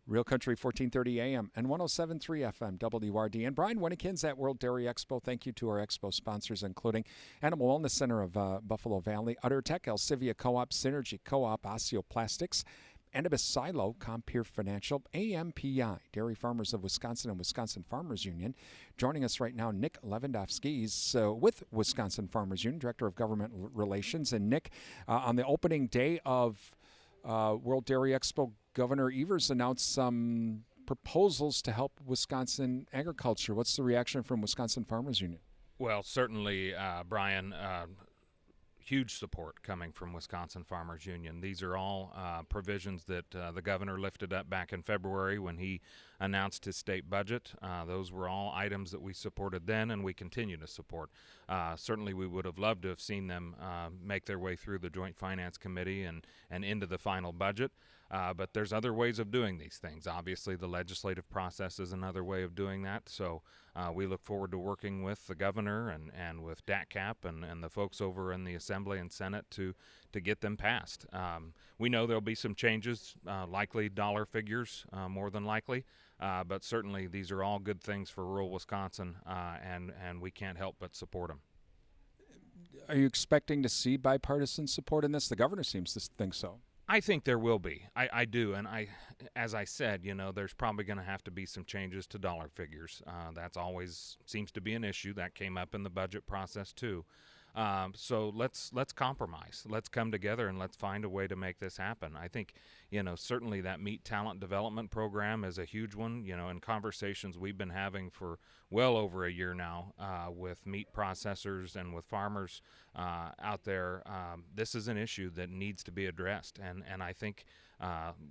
Real Country 1430 AM and 107.3 FM WRD. And Brian Winnikins at World Dairy Expo. Thank you to our expo sponsors, including Animal Wellness Center of Buffalo Valley, UtterTech, Alcivia Co-op, Synergy Co-op, Osteoplastics, Annabis Silo, Compeer Financial, AMPI, Dairy Farmers of Wisconsin and Wisconsin Farmers Union. Joining us right now, Nick Levendofsky. He's with Wisconsin Farmers Union, Director of Government Relations. And Nick, on the opening day of World Dairy Expo, Governor Evers announced some proposals to help Wisconsin agriculture. What's the reaction from Wisconsin Farmers Union? Well, certainly, Brian, huge support coming from Wisconsin Farmers Union. These are all provisions that the governor lifted up back in February when he announced his state budget. Those were all items that we supported then and we continue to support. Certainly we would have loved to have seen them make their way through the Joint Finance Committee and into the final budget. But there's other ways of doing these things. Obviously, the legislative process is another way of doing that. So we look forward to working with the governor and with DATCAP and the folks over in the Assembly and Senate to get them passed. We know there'll be some changes, likely dollar figures, more than likely. But certainly, these are all good things for rural Wisconsin, and we can't help but support them. Are you expecting to see bipartisan support in this? The governor seems to think so. I think there will be. I do. And as I said, there's probably going to have to be some changes to dollar figures. That's always seems to be an issue. That came up in the budget process, too. So let's compromise. Let's come together and let's find a way to make this happen. I think, certainly that meat talent development program is a huge one. In conversations we've been having for well over a year now with meat processors and with farmers out there, this is an issue that needs to be addressed. And I think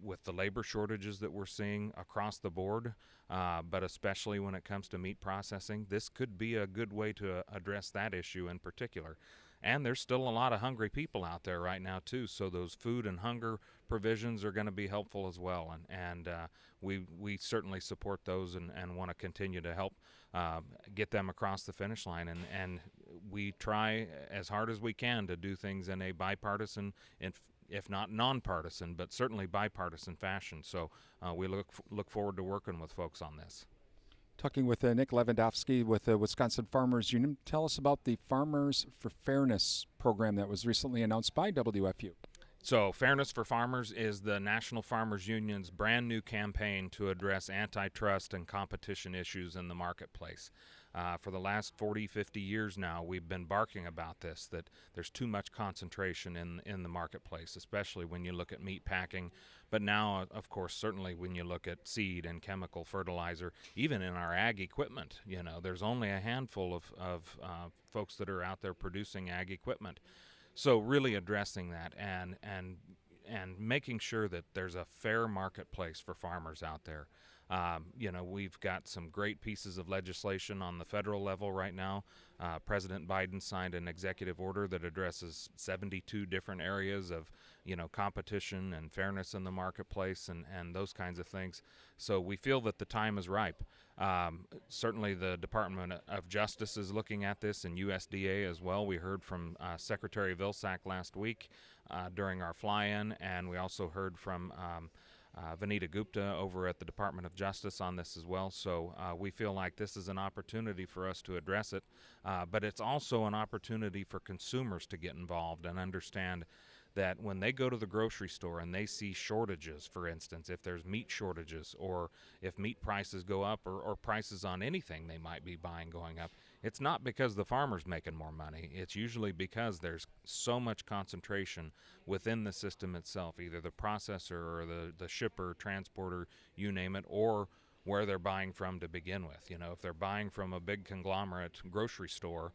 with the labor shortages that we're seeing across the board, but especially when it comes to meat processing, this could be a good way to address that issue in particular. And there's still a lot of hungry people out there right now, too, so those food and hunger provisions are going to be helpful as well. And we certainly support those and want to continue to help get them across the finish line. And we try as hard as we can to do things in a bipartisan, if not nonpartisan, but certainly bipartisan fashion. So we look forward to working with folks on this. Talking with Nick Levendofsky with the Wisconsin Farmers Union. Tell us about the Farmers for Fairness program that was recently announced by WFU. So Fairness for Farmers is the National Farmers Union's brand new campaign to address antitrust and competition issues in the marketplace. For the last 40, 50 years now, we've been barking about this, that there's too much concentration in the marketplace, especially when you look at meat packing. But now, of course, certainly when you look at seed and chemical fertilizer, even in our ag equipment, there's only a handful of folks that are out there producing ag equipment. So really addressing that and making sure that there's a fair marketplace for farmers out there. We've got some great pieces of legislation on the federal level right now. President Biden signed an executive order that addresses 72 different areas of, competition and fairness in the marketplace and those kinds of things. So we feel that the time is ripe. Certainly the Department of Justice is looking at this and USDA as well. We heard from Secretary Vilsack last week during our fly-in, and we also heard from Vanita Gupta over at the Department of Justice on this as well. So we feel like this is an opportunity for us to address it, but it's also an opportunity for consumers to get involved and understand that when they go to the grocery store and they see shortages, for instance, if there's meat shortages or if meat prices go up or prices on anything they might be buying going up, it's not because the farmer's making more money. It's usually because there's so much concentration within the system itself, either the processor or the shipper, transporter, you name it, or where they're buying from to begin with. If they're buying from a big conglomerate grocery store,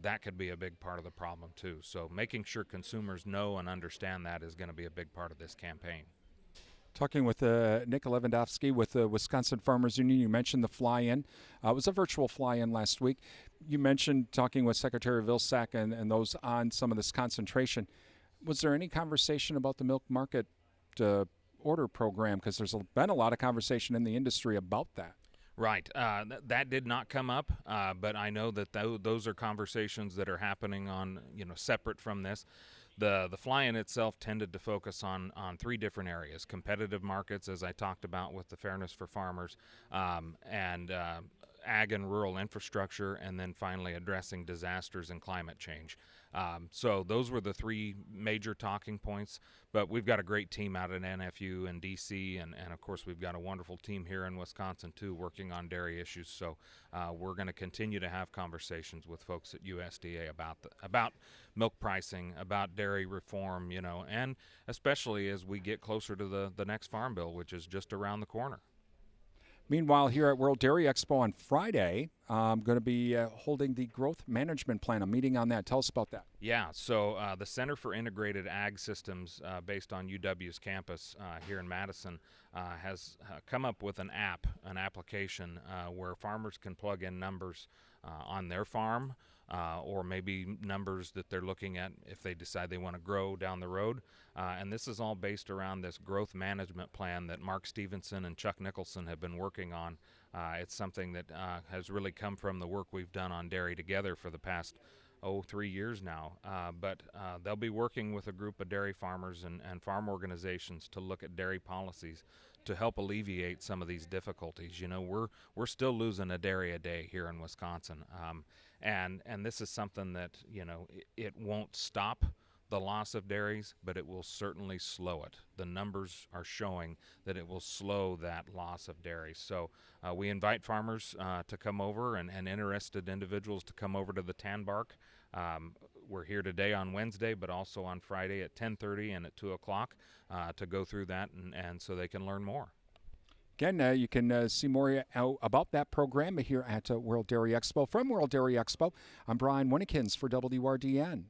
that could be a big part of the problem too. So making sure consumers know and understand that is going to be a big part of this campaign. Talking with Nick Levendofsky with the Wisconsin Farmers Union. You mentioned the fly-in. It was a virtual fly-in last week. You mentioned talking with Secretary Vilsack and those on some of this concentration. Was there any conversation about the milk market order program? Because there's been a lot of conversation in the industry about that. Right. That did not come up, but I know that those are conversations that are happening on, separate from this. The fly-in itself tended to focus on three different areas: competitive markets, as I talked about with the Fairness for Farmers, and ag and rural infrastructure, and then finally addressing disasters and climate change. So those were the three major talking points. But we've got a great team out at NFU and DC, and of course we've got a wonderful team here in Wisconsin too, working on dairy issues. So we're going to continue to have conversations with folks at USDA about milk pricing, about dairy reform, and especially as we get closer to the next farm bill, which is just around the corner. Meanwhile, here at World Dairy Expo on Friday, I'm going to be holding the Growth Management Plan, a meeting on that. Tell us about that. Yeah, so the Center for Integrated Ag Systems, based on UW's campus here in Madison, has come up with an application where farmers can plug in numbers on their farm, or maybe numbers that they're looking at if they decide they want to grow down the road. And this is all based around this growth management plan that Mark Stevenson and Chuck Nicholson have been working on. It's something that has really come from the work we've done on dairy together for the past 3 years now. But they'll be working with a group of dairy farmers and farm organizations to look at dairy policies to help alleviate some of these difficulties. We're still losing a dairy a day here in Wisconsin. And this is something that, it won't stop the loss of dairies, but it will certainly slow it. The numbers are showing that it will slow that loss of dairies. So we invite farmers to come over and interested individuals to come over to the Tanbark. We're here today on Wednesday, but also on Friday at 10:30 and at 2 o'clock to go through that and so they can learn more. Again, you can see more about that program here at World Dairy Expo. From World Dairy Expo, I'm Brian Winnikins for WRDN.